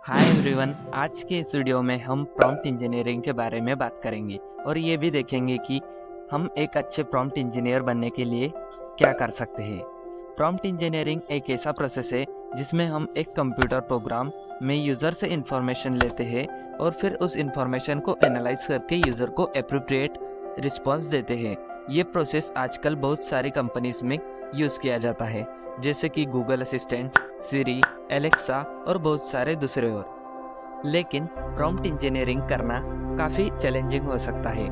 Hi everyone, आज के इस वीडियो में हम प्रॉम्प्ट इंजीनियरिंग के बारे में बात करेंगे और ये भी देखेंगे कि हम एक अच्छे प्रॉम्प्ट इंजीनियर बनने के लिए क्या कर सकते हैं। प्रॉम्प्ट इंजीनियरिंग एक ऐसा प्रोसेस है जिसमें हम एक कंप्यूटर प्रोग्राम में यूज़र से इंफॉर्मेशन लेते हैं और फिर उस इंफॉर्मेशन को एनालाइज करके यूज़र को एप्रोप्रिएट रिस्पॉन्स देते हैं। ये प्रोसेस आजकल बहुत सारी कंपनीज में यूज़ किया जाता है, जैसे कि गूगल असिस्टेंट, सिरी, एलेक्सा और बहुत सारे दूसरे और। लेकिन प्रॉम्प्ट इंजीनियरिंग करना काफ़ी चैलेंजिंग हो सकता है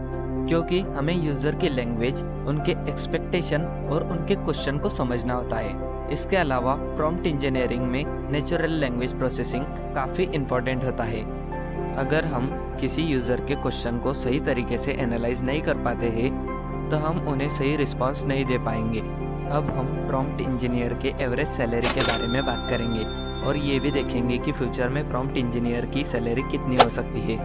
क्योंकि हमें यूज़र की लैंग्वेज, उनके एक्सपेक्टेशन और उनके क्वेश्चन को समझना होता है। इसके अलावा प्रॉम्प्ट इंजीनियरिंग में नेचुरल लैंग्वेज प्रोसेसिंग काफ़ी इम्पोर्टेंट होता है। अगर हम किसी यूज़र के क्वेश्चन को सही तरीके से एनालाइज नहीं कर पाते हैं तो हम उन्हें सही रिस्पॉन्स नहीं दे पाएंगे। अब हम प्रॉम्प्ट इंजीनियर के एवरेज सैलरी के बारे में बात करेंगे और ये भी देखेंगे कि फ्यूचर में प्रॉम्प्ट इंजीनियर की सैलरी कितनी हो सकती है।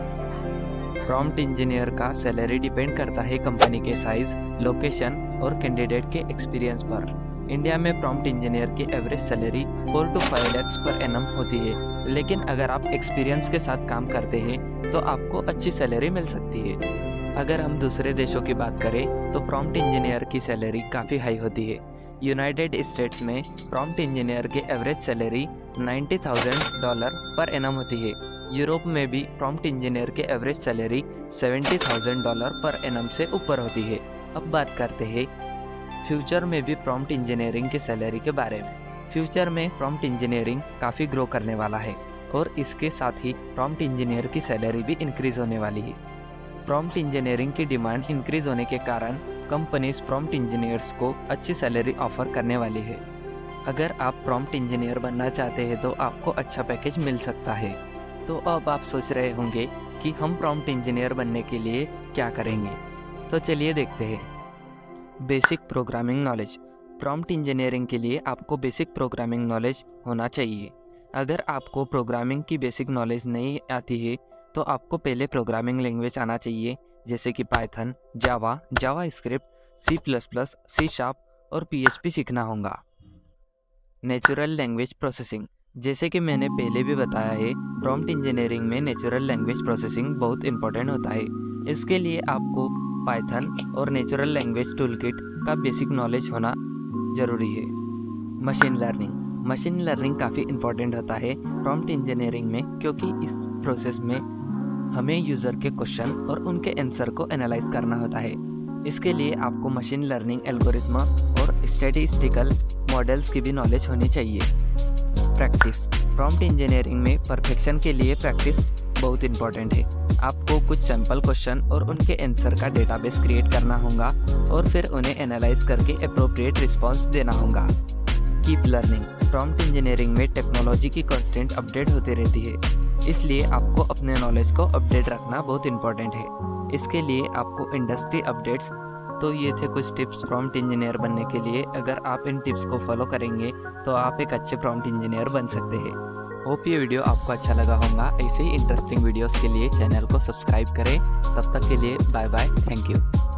प्रॉम्प्ट इंजीनियर का सैलरी डिपेंड करता है कंपनी के साइज, लोकेशन और कैंडिडेट के एक्सपीरियंस पर। इंडिया में प्रॉम्प्ट इंजीनियर की average salary 4 to 5 lakhs per annum होती है, लेकिन अगर आप एक्सपीरियंस के साथ काम करते हैं तो आपको अच्छी सैलरी मिल सकती है। अगर हम दूसरे देशों की बात करें तो प्रॉम्प्ट इंजीनियर की सैलरी काफ़ी हाई होती है। यूनाइटेड स्टेट्स में प्रॉम्प्ट इंजीनियर की एवरेज सैलरी $90,000 पर एनम होती है। यूरोप में भी प्रॉम्प्ट इंजीनियर के एवरेज सैलरी $70,000 पर एनम से ऊपर होती है। अब बात करते हैं फ्यूचर में भी प्रॉम्प्ट इंजीनियरिंग की सैलरी के बारे में। फ्यूचर में प्रॉम्प्ट इंजीनियरिंग काफ़ी ग्रो करने वाला है और इसके साथ ही प्रॉम्प्ट इंजीनियर की सैलरी भी इंक्रीज़ होने वाली है। प्रॉम्प्ट इंजीनियरिंग की डिमांड इंक्रीज़ होने के कारण कंपनीज प्रॉम्प्ट इंजीनियर्स को अच्छी सैलरी ऑफर करने वाली है। अगर आप प्रॉम्प्ट इंजीनियर बनना चाहते हैं तो आपको अच्छा पैकेज मिल सकता है। तो अब आप सोच रहे होंगे कि हम प्रॉम्प्ट इंजीनियर बनने के लिए क्या करेंगे, तो चलिए देखते हैं। Basic programming knowledge. Prompt engineering के लिए आपको बेसिक प्रोग्रामिंग नॉलेज होना चाहिए। अगर आपको प्रोग्रामिंग की बेसिक नॉलेज नहीं आती है तो आपको पहले प्रोग्रामिंग लैंग्वेज आना चाहिए, जैसे कि पाइथन, जावा, जावास्क्रिप्ट, C++, C# और PHP सीखना होगा। Natural language processing. जैसे कि मैंने पहले भी बताया है, प्रॉम्प्ट इंजीनियरिंग में नेचुरल लैंग्वेज प्रोसेसिंग बहुत इंपॉर्टेंट होता है। इसके लिए आपको पाइथन और नेचुरल लैंग्वेज टूलकिट का बेसिक नॉलेज होना ज़रूरी है। Machine learning. मशीन लर्निंग काफ़ी इंपॉर्टेंट होता है प्रॉम्प्ट इंजीनियरिंग में, क्योंकि इस प्रोसेस में हमें यूज़र के क्वेश्चन और उनके आंसर को एनालाइज करना होता है। इसके लिए आपको मशीन लर्निंग एल्गोरिथम और स्टैटिस्टिकल मॉडल्स की भी नॉलेज होनी चाहिए। प्रैक्टिस। प्रॉम्प्ट इंजीनियरिंग में परफेक्शन के लिए प्रैक्टिस बहुत इंपॉर्टेंट है। आपको कुछ सैम्पल क्वेश्चन और उनके आंसर का डेटाबेस क्रिएट करना होगा और फिर उन्हें एनालाइज करके अप्रोप्रिएट रिस्पॉन्स देना होगा। Keep learning. प्रॉम्प्ट इंजीनियरिंग में टेक्नोलॉजी की कांस्टेंट अपडेट होती रहती है, इसलिए आपको अपने नॉलेज को अपडेट रखना बहुत इंपॉर्टेंट है। इसके लिए आपको इंडस्ट्री अपडेट्स। तो ये थे कुछ टिप्स प्रॉम्प्ट इंजीनियर बनने के लिए। अगर आप इन टिप्स को फॉलो करेंगे तो आप एक अच्छे प्रॉम्प्ट इंजीनियर बन सकते हैं। होप ये वीडियो आपको अच्छा लगा होगा। ऐसे ही इंटरेस्टिंग वीडियोस के लिए चैनल को सब्सक्राइब करें। तब तक के लिए बाय बाय, थैंक यू।